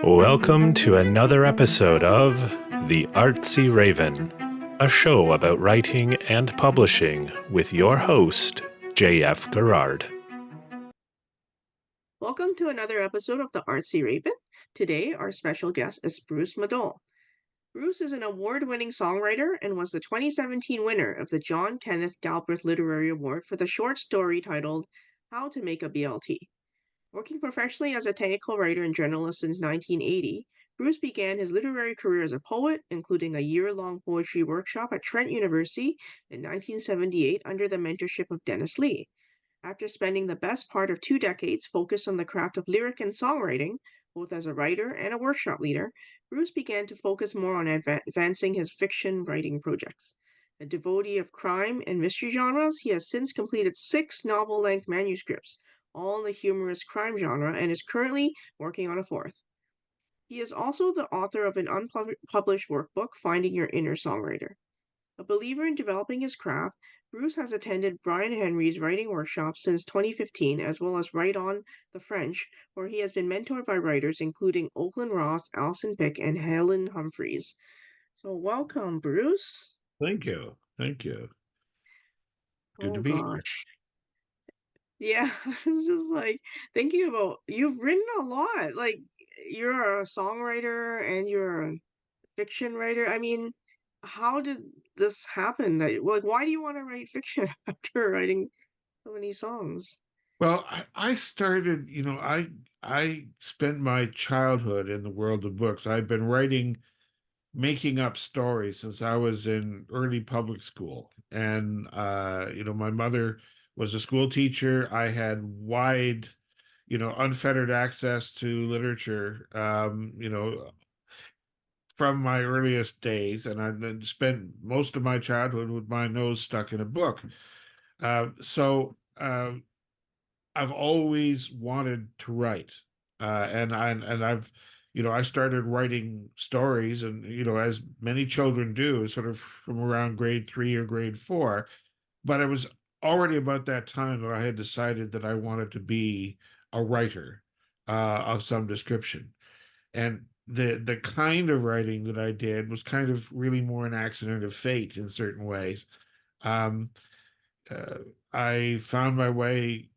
Welcome to another episode of The Artsy Raven, a show about writing and publishing with your host, J.F. Garrard. Welcome to another episode of the Artsy Raven. Today, our special guest is Bruce Madole. Bruce is an award-winning songwriter and was the 2017 winner of the John Kenneth Galbraith Literary Award for the short story titled How to Make a BLT. Working professionally as a technical writer and journalist since 1980, Bruce began his literary career as a poet, including a year-long poetry workshop at Trent University in 1978 under the mentorship of Dennis Lee. After spending the best part of 2 decades focused on the craft of lyric and songwriting, both as a writer and a workshop leader, Bruce began to focus more on advancing his fiction writing projects. A devotee of crime and mystery genres, he has since completed 6 novel-length manuscripts, all in the humorous crime genre, and is currently working on a fourth. He is also the author of an unpublished workbook, Finding Your Inner Songwriter. A believer in developing his craft, Bruce has attended Brian Henry's writing workshops since 2015, as well as Write On the French, where he has been mentored by writers including Oakland Ross, Alison Pick, and Helen Humphreys. So welcome, Bruce. Thank you. Thank you. Good to Oh be here. gosh. Yeah, this is like thinking about you've written a lot. Like you're a songwriter and you're a fiction writer. I mean, how did this happen? Like, why do you want to write fiction after writing so many songs? Well, I started, I spent my childhood in the world of books. I've been writing, making up stories since I was in early public school. And my mother was a school teacher. I had wide, unfettered access to literature, from my earliest days. And I then spent most of my childhood with my nose stuck in a book. So I've always wanted to write, and I've, I started writing stories, and as many children do, sort of from around grade 3 or grade 4. But it was already about that time that I had decided that I wanted to be a writer of some description, and the kind of writing that I did was kind of really more an accident of fate in certain ways. Um, uh, I found my way,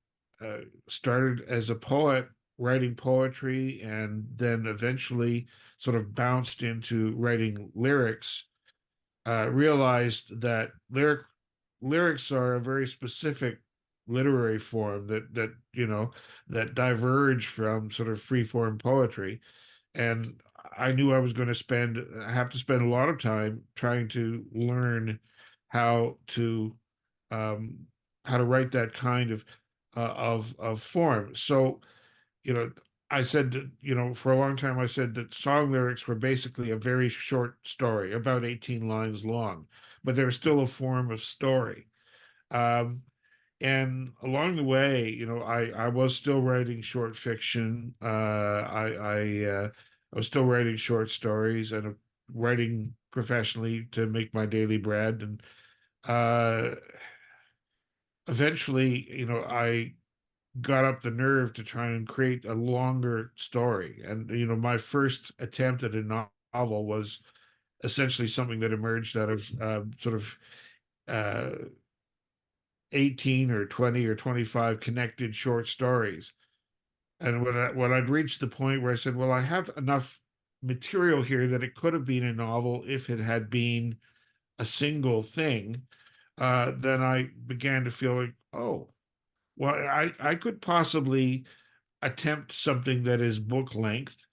started as a poet, writing poetry, and then eventually sort of bounced into writing lyrics. Realized that lyrics are a very specific literary form that diverge from sort of free form poetry, and I knew I was going to have to spend a lot of time trying to learn how to um, how to write that kind of form. So, you know, I said that, for a long time, I said that song lyrics were basically a very short story, about 18 lines long, but they're still a form of story. Um, and along the way, I was still writing short fiction. I was still writing short stories and writing professionally to make my daily bread. And uh, eventually, I got up the nerve to try and create a longer story. And, my first attempt at a novel was essentially something that emerged out of sort of uh, 18 or 20 or 25 connected short stories. And when I'd reached the point where I said, well, I have enough material here that it could have been a novel if it had been a single thing, then I began to feel like, oh, well, I could possibly attempt something that is book length,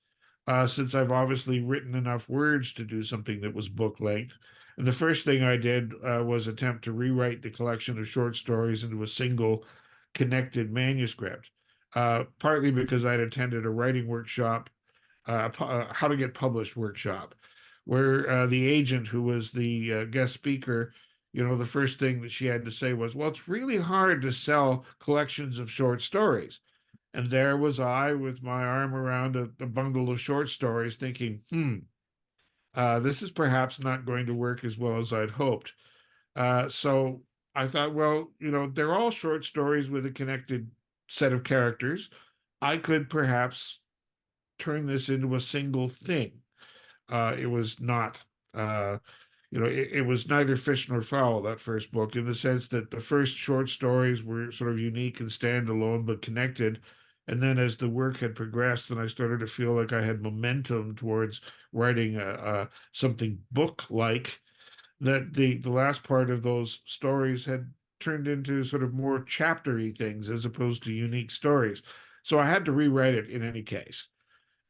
since I've obviously written enough words to do something that was book length. And the first thing I did was attempt to rewrite the collection of short stories into a single connected manuscript, partly because I'd attended a writing workshop, how to get published workshop, where the agent who was the guest speaker, the first thing that she had to say was, well, it's really hard to sell collections of short stories. And there was I with my arm around a bundle of short stories thinking, this is perhaps not going to work as well as I'd hoped. So I thought, well, they're all short stories with a connected set of characters. I could perhaps turn this into a single thing. It was not, it was neither fish nor fowl, that first book, in the sense that the first short stories were sort of unique and standalone, but connected. And then as the work had progressed, and I started to feel like I had momentum towards writing something book-like, that the last part of those stories had turned into sort of more chaptery things as opposed to unique stories. So I had to rewrite it in any case.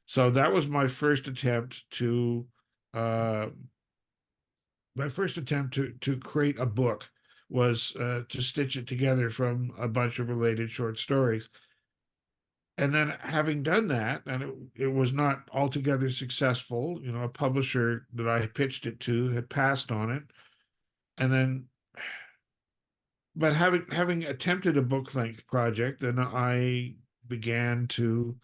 So that was uh, my first attempt to create a book, was to stitch it together from a bunch of related short stories. And then, having done that, and it was not altogether successful, a publisher that I pitched it to had passed on it. And then, but having attempted a book length project, then I began to,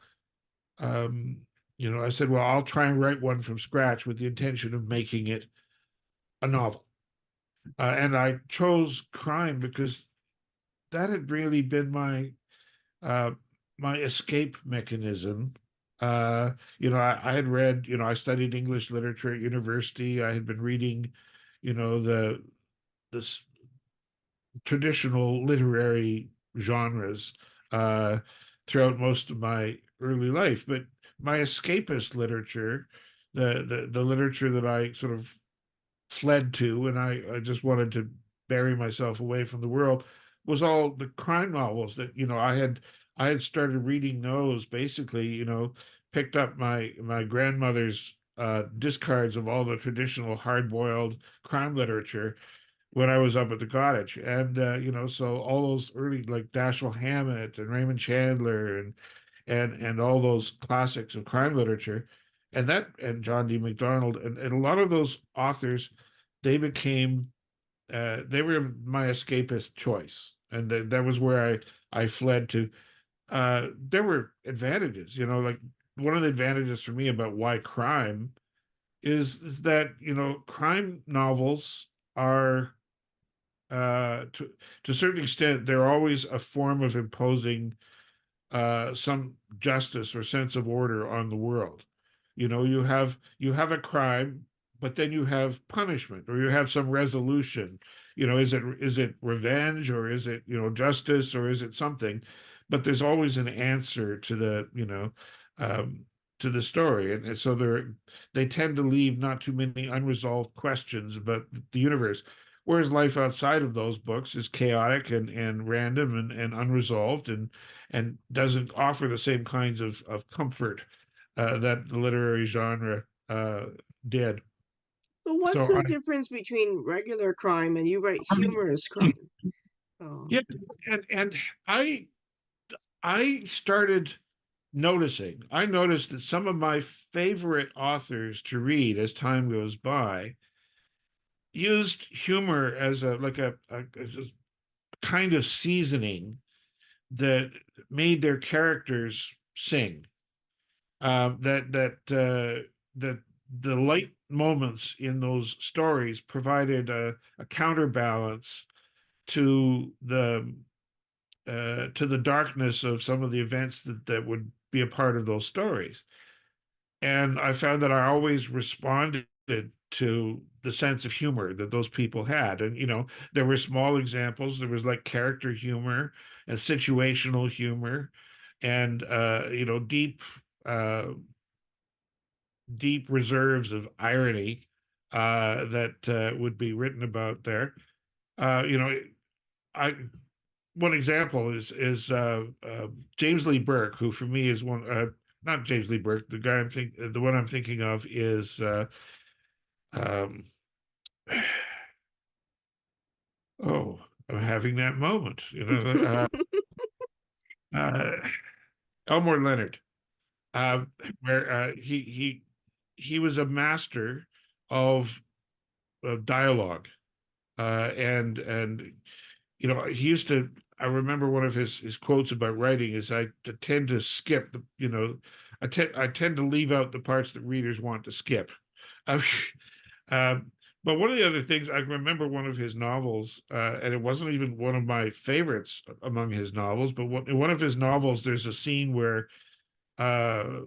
um, I said, well, I'll try and write one from scratch with the intention of making it a novel. And I chose crime because that had really been uh, my escape mechanism. I had read, I studied English literature at university. I had been reading, the traditional literary genres uh, throughout most of my early life. But my escapist literature, the literature that I sort of fled to, and I just wanted to bury myself away from the world, was all the crime novels that I had started reading those, basically, picked up my grandmother's discards of all the traditional hard-boiled crime literature when I was up at the cottage. And so all those early, like Dashiell Hammett and Raymond Chandler and all those classics of crime literature, and John D. MacDonald, and a lot of those authors, they became they were my escapist choice. And that was where I fled to. There were advantages, like one of the advantages for me about why crime is that, crime novels are, to a certain extent, they're always a form of imposing some justice or sense of order on the world. You have a crime, but then you have punishment, or you have some resolution. Is it revenge, or is it justice, or is it something? But there's always an answer to um, the story, and so they tend to leave not too many unresolved questions about the universe. Whereas life outside of those books is chaotic and random and unresolved, and doesn't offer the same kinds of comfort that the literary genre did. So what's So the difference between regular crime and you write humorous crime? Oh. yeah, and I I started I noticed that some of my favorite authors to read as time goes by used humor as as a kind of seasoning that made their characters sing. That the light moments in those stories provided a counterbalance to the darkness of some of the events that would be a part of those stories. And I found that I always responded to the sense of humor that those people had. And, there were small examples. There was like character humor and situational humor and, uh, deep reserves of irony that would be written about there. You know, I One example is James Lee Burke, who for me is one. Not James Lee Burke. The one I'm thinking of is um, oh, I'm having that moment. Uh, Elmore Leonard, uh, where he was a master of dialogue, and he used to. I remember one of his quotes about writing is, I tend to skip I tend to leave out the parts that readers want to skip. Uh, um, but one of the other things, I remember one of his novels, and it wasn't even one of my favorites among his novels, but in one of his novels, there's a scene where uh,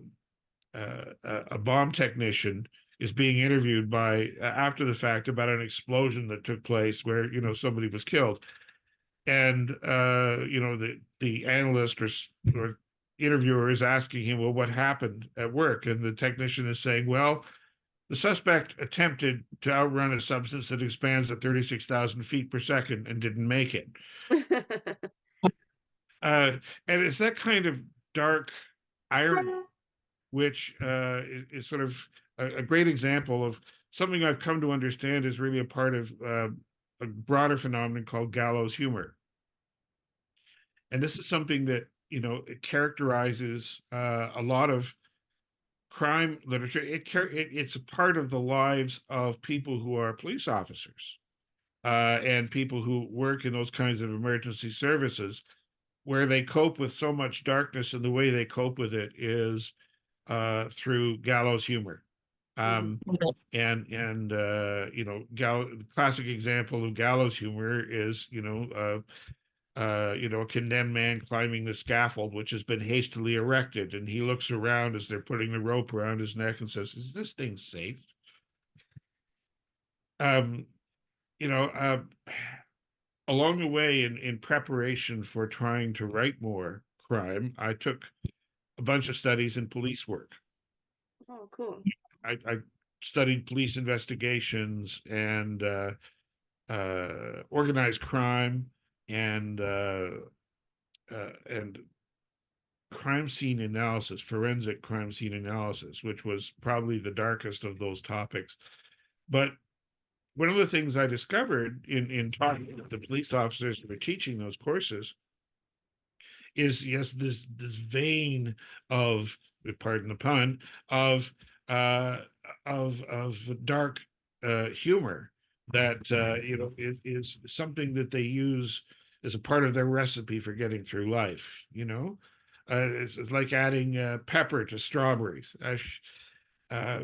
a bomb technician is being interviewed by after the fact about an explosion that took place where somebody was killed, and the analyst or interviewer is asking him, well, what happened at work? And the technician is saying, well, the suspect attempted to outrun a substance that expands at 36,000 feet per second and didn't make it. And it's that kind of dark irony, which is sort of a great example of something I've come to understand is really a part of a broader phenomenon called gallows humor. And this is something that, it characterizes a lot of crime literature. It's a part of the lives of people who are police officers and people who work in those kinds of emergency services, where they cope with so much darkness, and the way they cope with it is through gallows humor. Mhm. And the classic example of gallows humor is a condemned man climbing the scaffold, which has been hastily erected, and he looks around as they're putting the rope around his neck and says, "Is this thing safe?" Um, you know, Along the way, in preparation for trying to write more crime, I took a bunch of studies in police work. Oh, cool. I studied police investigations and organized crime and and crime scene analysis, forensic crime scene analysis, which was probably the darkest of those topics. But one of the things I discovered in talking to the police officers who were teaching those courses is, yes, this vein of, pardon the pun, of uh of dark humor that is something that they use as a part of their recipe for getting through life. It's like adding pepper to strawberries. Uh,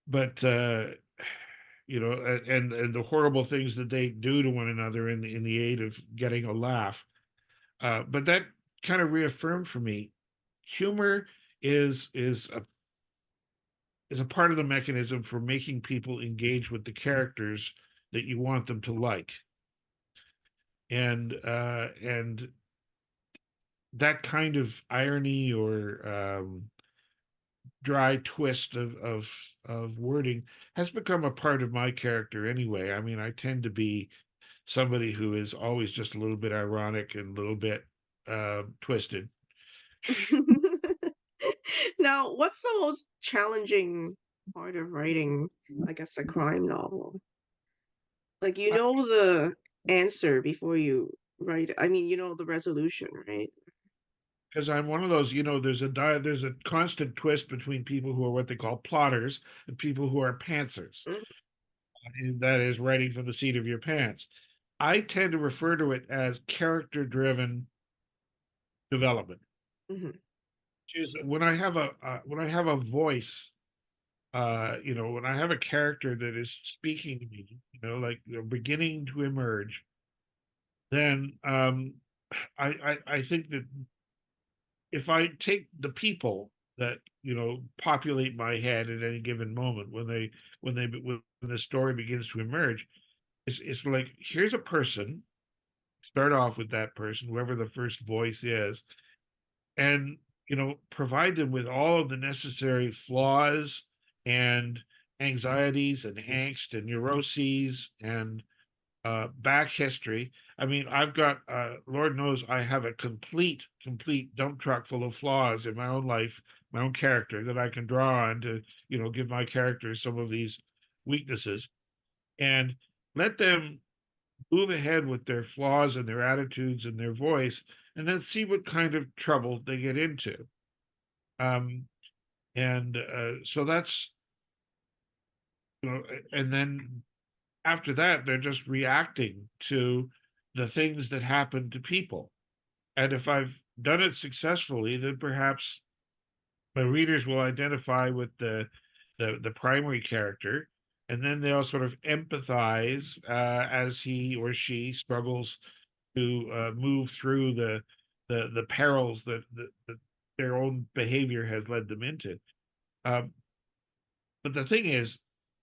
but and the horrible things that they do to one another in the aid of getting a laugh. But that kind of reaffirmed for me, humor is a part of the mechanism for making people engage with the characters that you want them to like. And that kind of irony or dry twist of wording has become a part of my character anyway. I mean, I tend to be somebody who is always just a little bit ironic and a little bit twisted. Now, what's the most challenging part of writing, I guess, a crime novel? Like, you know the answer before you write it. I mean, you know the resolution, right? Because I'm one of those, there's a constant twist between people who are what they call plotters and people who are pantsers. Mm. And that is writing from the seat of your pants. I tend to refer to it as character-driven development. Mhm. Which is when I have a voice, when I have a character that is speaking to me, like they're beginning to emerge, then I think that if I take the people that populate my head at any given moment when the story begins to emerge, it's like, here's a person, start off with that person, whoever the first voice is, and provide them with all of the necessary flaws and anxieties and angst and neuroses and back history. I mean, I've got Lord knows I have a complete dump truck full of flaws in my own life, my own character, that I can draw on to give my character some of these weaknesses, and let them move ahead with their flaws and their attitudes and their voice, and then see what kind of trouble they get into. Um, and so that's and then after that, they're just reacting to the things that happen to people. And if I've done it successfully, then perhaps my readers will identify with the primary character, and then they'll sort of empathize as he or she struggles to move through the perils that their own behavior has led them into. Um, but the thing is,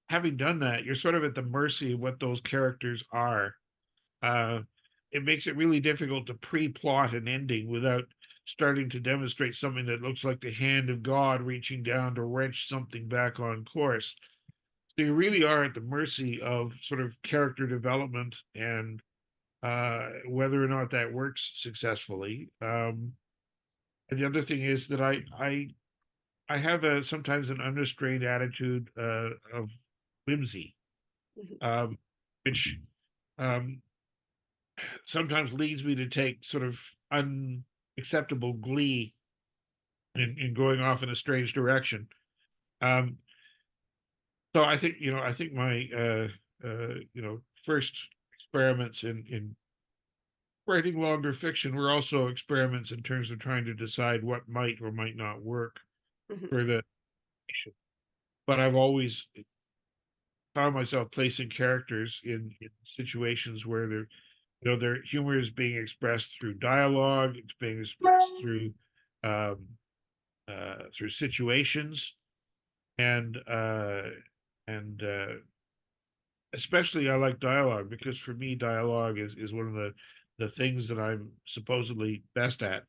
having done that, you're sort of at the mercy of what those characters are. Uh, it makes it really difficult to pre-plot an ending without starting to demonstrate something that looks like the hand of God reaching down to wrench something back on course. So you really are at the mercy of sort of character development and whether or not that works successfully. And the other thing is that I have a sometimes an unrestrained attitude of whimsy, Mhm. which um, sometimes leads me to take sort of unacceptable glee in going off in a strange direction. Um, so I think my first experiments in writing longer fiction were also experiments in terms of trying to decide what might or might not work Mhm. for the fiction. But I've always found myself placing characters in situations where their humor is being expressed through dialogue, it's being expressed um, through situations, and especially I like dialogue because for me dialogue is one of the things that I'm supposedly best at.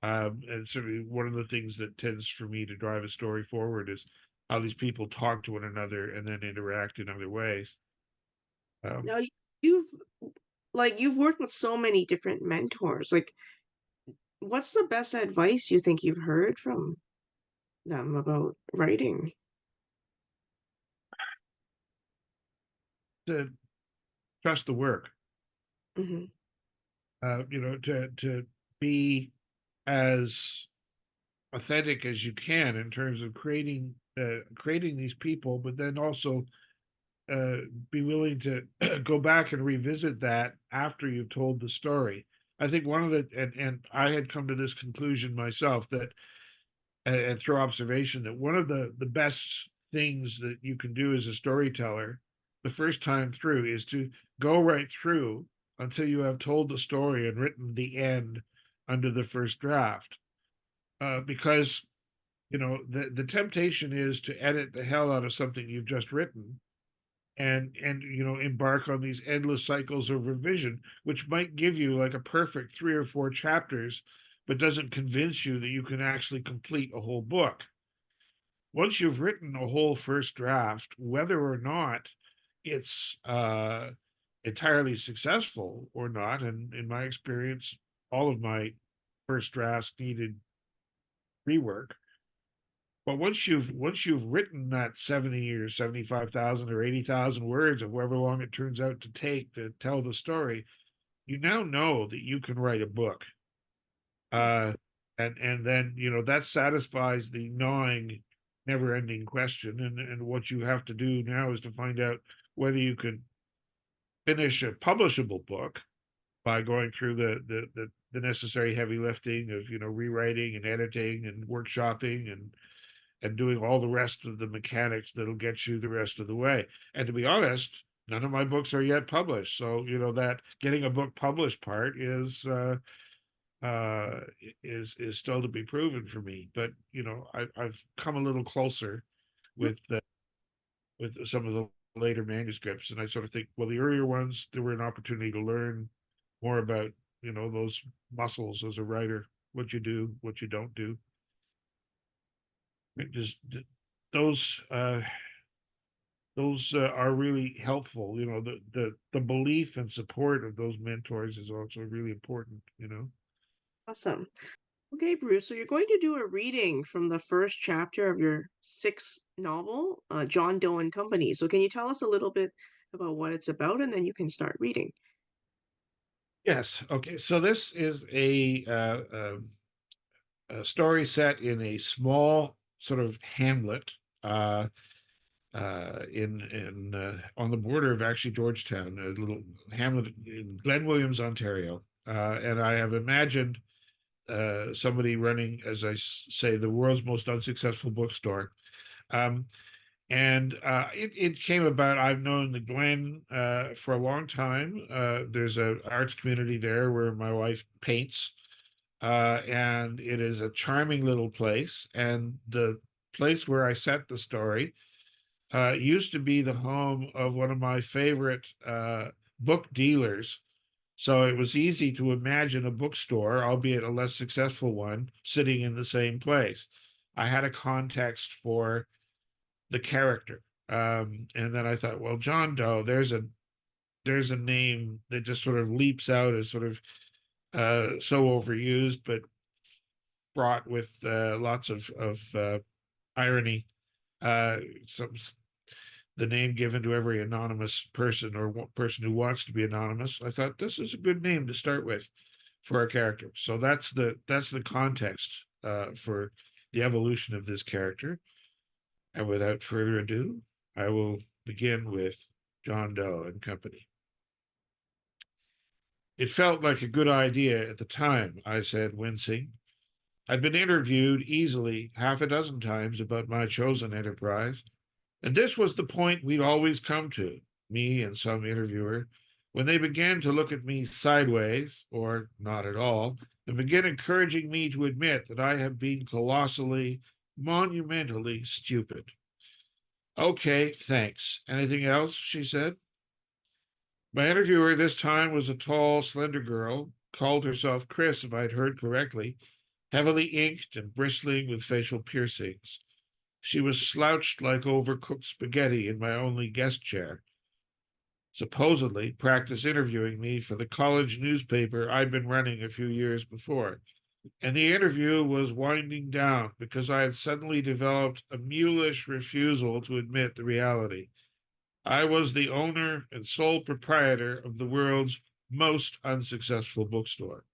And certainly one of the things that tends for me to drive a story forward is how these people talk to one another and then interact in other ways. Um, Now you've you've worked with so many different mentors. Like, what's the best advice you think you've heard from them about writing? to trust the work, Hmm. to be as authentic as you can in terms of creating these people, but then also uh, be willing to go back and revisit that after you've told the story. I think one of the and I had come to this conclusion myself that and through observation that one of the best things that you can do as a storyteller the first time through is to go right through until you have told the story and written the end under the first draft. Because the temptation is to edit the hell out of something you've just written and embark on these endless cycles of revision, which might give you like a perfect 3 or 4 chapters, but doesn't convince you that you can actually complete a whole book. Once you've written a whole first draft, whether or not it's entirely successful or not, and in my experience, all of my first drafts needed rework. But once you've written that 70 or 75,000 or 80,000 words of however long it turns out to take to tell the story, you now know that you can write a book. Uh, and then that satisfies the gnawing, never-ending question. And what you have to do now is to find out whether you can finish a publishable book by going through the necessary heavy lifting of rewriting and editing and workshopping and doing all the rest of the mechanics that'll get you the rest of the way. And to be honest, none of my books are yet published. So, that getting a book published part uh is still to be proven for me. But, I've come a little closer with some of the later manuscripts. And I sort of think, well, the earlier ones, there were an opportunity to learn more about, those muscles as a writer, what you do, what you don't do. It just those uh those are really helpful. The belief and support of those mentors is also really important. Awesome. Okay, Bruce, so you're going to do a reading from the first chapter of your sixth novel, John Doe and Company. So can you tell us a little bit about what it's about, and then you can start reading? Yes. Okay. So this is a story set in a small sort of hamlet uh, in on the border of actually Georgetown, a little hamlet in Glen Williams, Ontario. And I have imagined somebody running, as I say, the world's most unsuccessful bookstore. Um, and it came about. I've known the Glen for a long time. There's an arts community there where my wife paints, and it is a charming little place. And place where I set the story used to be the home of one of my favorite book dealers. So it was easy to imagine a bookstore, albeit a less successful one, sitting in the same place. I had a context for the character. And then I thought, well, John Doe, there's a name that just sort of leaps out as sort of so overused, but fraught with lots of irony. Some the name given to every anonymous person or person who wants to be anonymous. I thought this is a good name to start with for our character. So that's the context for the evolution of this character. And without further ado, I will begin with John Doe and Company. It felt like a good idea at the time, I said, wincing. I'd been interviewed easily half a dozen times about my chosen enterprise, and this was the point we'd always come to, me and some interviewer, when they began to look at me sideways, or not at all, and began encouraging me to admit that I had been colossally, monumentally stupid. Okay, thanks. Anything else? She said. My interviewer this time was a tall, slender girl, called herself Chris, if I'd heard correctly, heavily inked and bristling with facial piercings. She was slouched like overcooked spaghetti in my only guest chair. Supposedly, practice interviewing me for the college newspaper I'd been running a few years before. And the interview was winding down because I had suddenly developed a mulish refusal to admit the reality. I was the owner and sole proprietor of the world's most unsuccessful bookstore.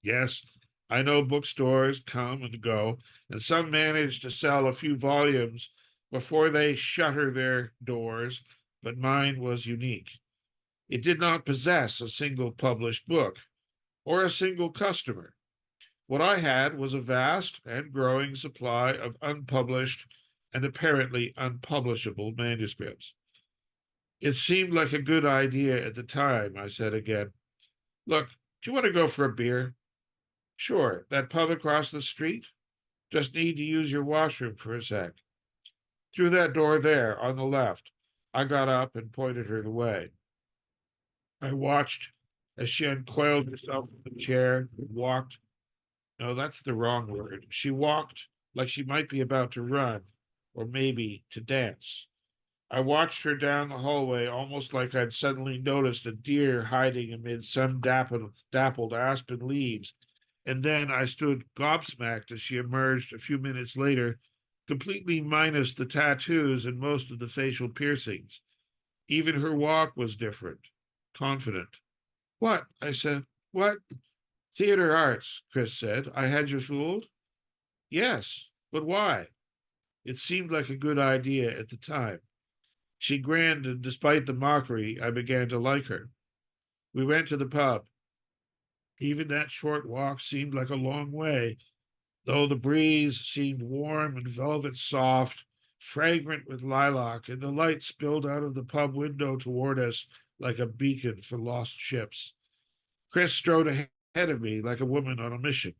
Yes, I know bookstores come and go, and some manage to sell a few volumes before they shutter their doors, but mine was unique. It did not possess a single published book or a single customer. What I had was a vast and growing supply of unpublished and apparently unpublishable manuscripts. It seemed like a good idea at the time, I said again. Look, do you want to go for a beer? Sure, that pub across the street? Just need to use your washroom for a sec. Through that door there, on the left. I got up and pointed her the way. I watched as she uncoiled herself from the chair and walked. No, that's the wrong word. She walked like she might be about to run, or maybe to dance. I watched her down the hallway almost like I'd suddenly noticed a deer hiding amid some dappled aspen leaves, and then I stood gobsmacked as she emerged a few minutes later, completely minus the tattoos and most of the facial piercings. Even her walk was different, confident. What? I said. What? Theater arts, Chris said. I had you fooled? Yes, but why? It seemed like a good idea at the time. She grinned, and despite the mockery, I began to like her. We went to the pub. Even that short walk seemed like a long way, though the breeze seemed warm and velvet soft, fragrant with lilac, and the light spilled out of the pub window toward us like a beacon for lost ships. Chris strode ahead of me like a woman on a mission.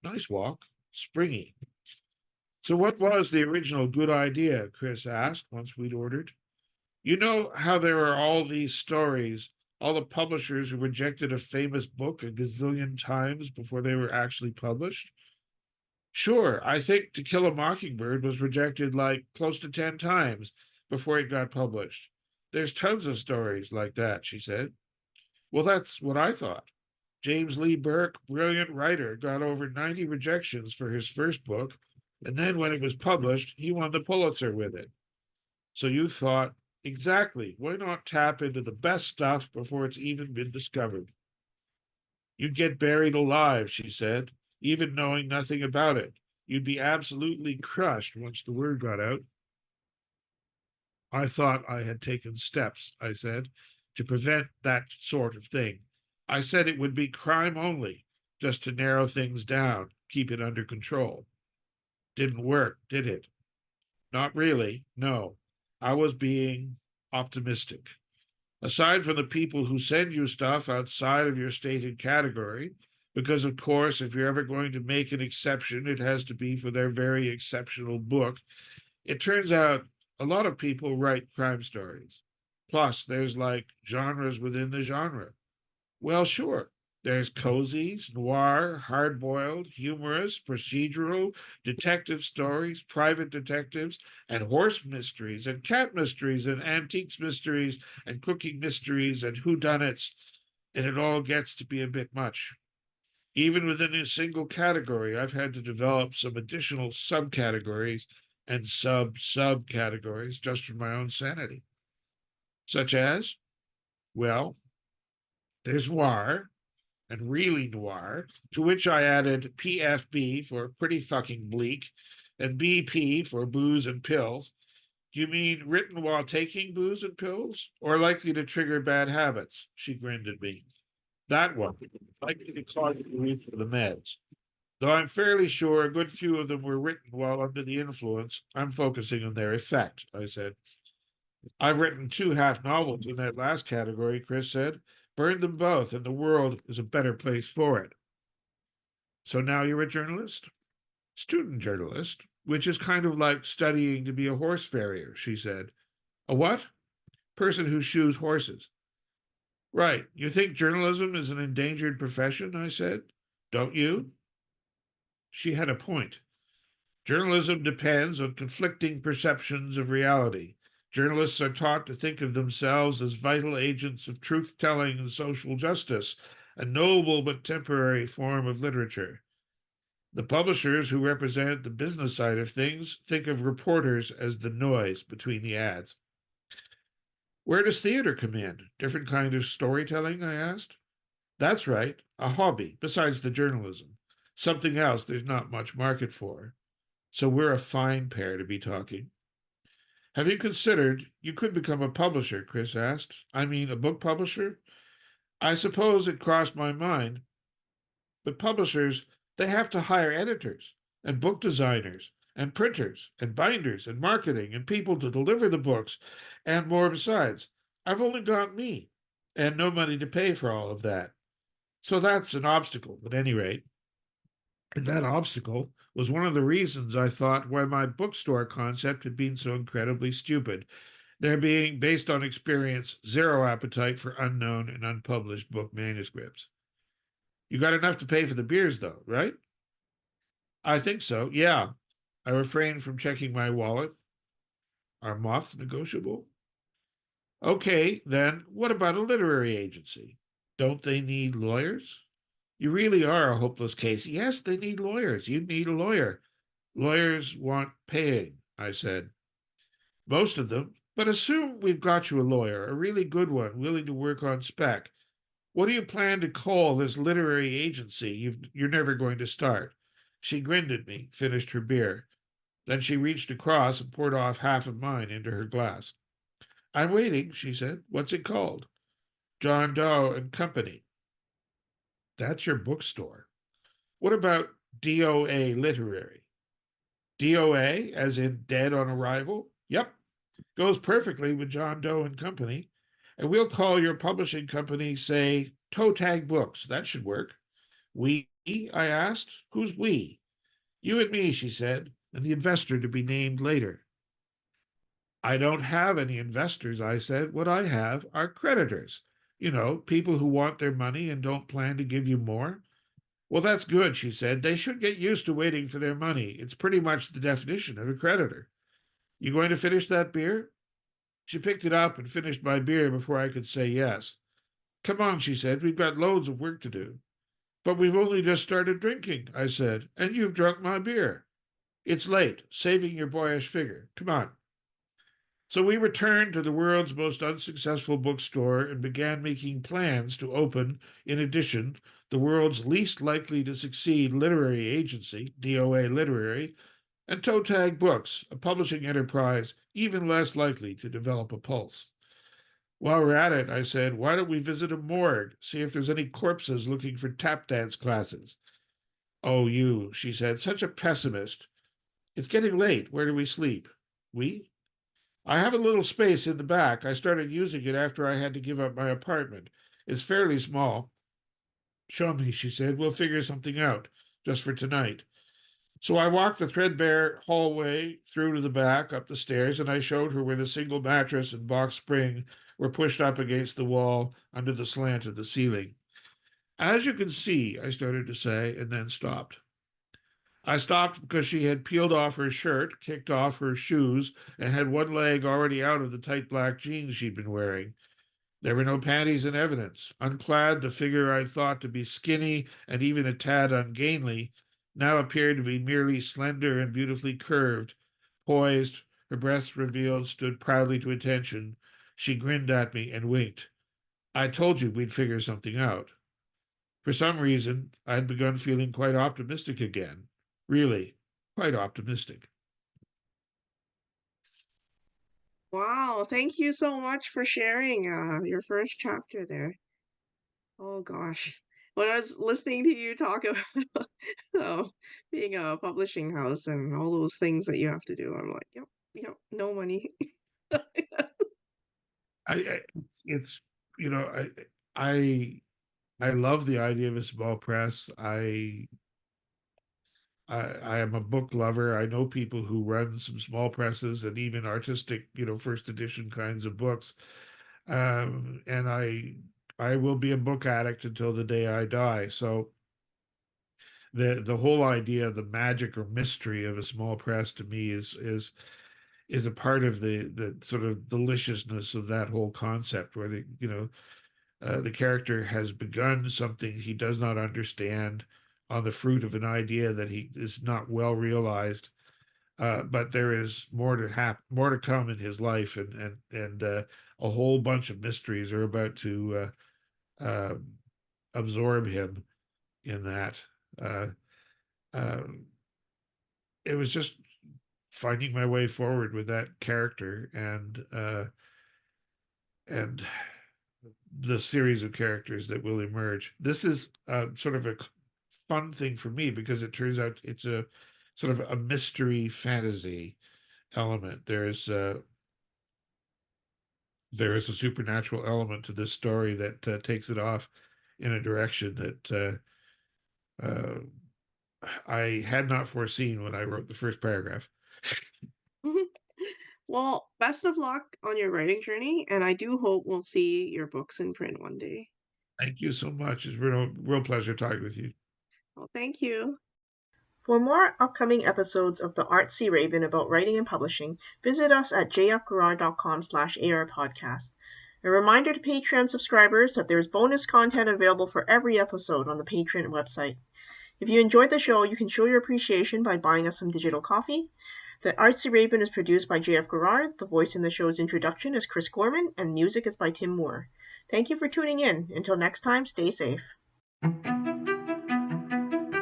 Nice walk, springy. So what was the original good idea? Chris asked once we'd ordered. You know how there are all these stories, all the publishers who rejected a famous book a gazillion times before they were actually published? Sure, I think To Kill a Mockingbird was rejected like close to 10 times before it got published. There's tons of stories like that, she said. Well, that's what I thought. James Lee Burke, brilliant writer, got over 90 rejections for his first book, and then when it was published, he won the Pulitzer with it. So you thought, exactly, why not tap into the best stuff before it's even been discovered? You'd get buried alive, she said, even knowing nothing about it. You'd be absolutely crushed once the word got out. I thought I had taken steps, I said, to prevent that sort of thing. I said it would be crime only, just to narrow things down, keep it under control. Didn't work, did it? Not really, no. I was being optimistic. Aside from the people who send you stuff outside of your stated category, because, of course, if you're ever going to make an exception, it has to be for their very exceptional book. It turns out a lot of people write crime stories. Plus, there's like genres within the genre. Well, sure. There's cozies, noir, hard-boiled, humorous, procedural, detective stories, private detectives, and horse mysteries, and cat mysteries, and antiques mysteries, and cooking mysteries, and whodunits, and it all gets to be a bit much. Even within a single category, I've had to develop some additional subcategories and subcategories just for my own sanity. Such as, well, there's noir, and really noir, to which I added PFB for pretty fucking bleak, and BP for booze and pills. Do you mean written while taking booze and pills, or likely to trigger bad habits? She grinned at me. That one, likely to cause you to reach for the meds. Though I'm fairly sure a good few of them were written while under the influence, I'm focusing on their effect, I said. I've written 2 half novels in that last category, Chris said. Burned them both, and the world is a better place for it. So now you're a journalist? Student journalist, which is kind of like studying to be a horse farrier, she said. A what? Person who shoes horses. Right. You think journalism is an endangered profession? I said. Don't you? She had a point. Journalism depends on conflicting perceptions of reality. Journalists are taught to think of themselves as vital agents of truth telling and social justice, a noble but temporary form of literature. The publishers who represent the business side of things think of reporters as the noise between the ads. Where does theater come in? Different kind of storytelling, I asked. That's right, a hobby, besides the journalism. Something else there's not much market for. So we're a fine pair to be talking. Have you considered you could become a publisher? Chris asked. I mean, a book publisher? I suppose it crossed my mind, but publishers, they have to hire editors and book designers and printers and binders and marketing and people to deliver the books and more besides. I've only got me and no money to pay for all of that. So that's an obstacle at any rate. And that obstacle was one of the reasons I thought why my bookstore concept had been so incredibly stupid. There being, based on experience, zero appetite for unknown and unpublished book manuscripts. You got enough to pay for the beers, though, right? I think so, yeah. I refrained from checking my wallet. Are moths negotiable? Okay, then, what about a literary agency? Don't they need lawyers? You really are a hopeless case. Yes, they need lawyers. You need a lawyer. Lawyers want paying, I said. Most of them, but assume we've got you a lawyer, a really good one, willing to work on spec. What do you plan to call this literary agency you're never going to start? She grinned at me, finished her beer. Then she reached across and poured off half of mine into her glass. I'm waiting, she said. What's it called? John Doe and Company. That's your bookstore. What about DOA Literary? DOA, as in dead on arrival? Yep, goes perfectly with John Doe and Company. And we'll call your publishing company, say, Toe Tag Books. That should work. We? I asked. Who's we? You and me, she said, and the investor to be named later. I don't have any investors, I said. What I have are creditors. You know, people who want their money and don't plan to give you more. Well, that's good, she said. They should get used to waiting for their money. It's pretty much the definition of a creditor. You going to finish that beer? She picked it up and finished my beer before I could say yes. Come on, she said. We've got loads of work to do. But we've only just started drinking, I said, and you've drunk my beer. It's late, saving your boyish figure. Come on. So we returned to the world's most unsuccessful bookstore and began making plans to open, in addition, the world's least likely to succeed literary agency, DOA Literary, and Toe Tag Books, a publishing enterprise even less likely to develop a pulse. While we're at it, I said, why don't we visit a morgue, see if there's any corpses looking for tap dance classes? Oh, you, she said, such a pessimist. It's getting late. Where do we sleep? We? I have a little space in the back. I started using it after I had to give up my apartment. It's fairly small. Show me, she said. We'll figure something out, just for tonight. So I walked the threadbare hallway through to the back, up the stairs, and I showed her where the single mattress and box spring were pushed up against the wall under the slant of the ceiling. As you can see, I started to say, and then stopped. I stopped because she had peeled off her shirt, kicked off her shoes, and had one leg already out of the tight black jeans she'd been wearing. There were no panties in evidence. Unclad, the figure I'd thought to be skinny and even a tad ungainly now appeared to be merely slender and beautifully curved. Poised, her breasts revealed, stood proudly to attention. She grinned at me and winked. I told you we'd figure something out. For some reason, I'd begun feeling quite optimistic again. Really, quite optimistic. Wow, thank you so much for sharing your first chapter there. Oh gosh. When I was listening to you talk about being a publishing house and all those things that you have to do, I'm like, yep, no money. It's you know I love the idea of a small press. I am a book lover. I know people who run some small presses and even artistic, first edition kinds of books. And I will be a book addict until the day I die. So the whole idea, the magic or mystery of a small press to me is a part of the sort of deliciousness of that whole concept, where the character has begun something he does not understand on the fruit of an idea that he is not well realized. But there is more to come in his life, and a whole bunch of mysteries are about to absorb him in that. Uh, uh, it was just finding my way forward with that character, and the series of characters that will emerge. This is sort of a fun thing for me because it turns out it's a sort of a mystery fantasy element. There is a supernatural element to this story that takes it off in a direction that I had not foreseen when I wrote the first paragraph. Well, best of luck on your writing journey, and I do hope we'll see your books in print one day. Thank you so much. It's been a real pleasure talking with you. Well, thank you. For more upcoming episodes of the Artsy Raven about writing and publishing, visit us at jfgarrard.com/arpodcast. A reminder to Patreon subscribers that there is bonus content available for every episode on the Patreon website. If you enjoyed the show, you can show your appreciation by buying us some digital coffee. The Artsy Raven is produced by J.F. Garrard. The voice in the show's introduction is Chris Gorman, and music is by Tim Moore. Thank you for tuning in. Until next time, stay safe.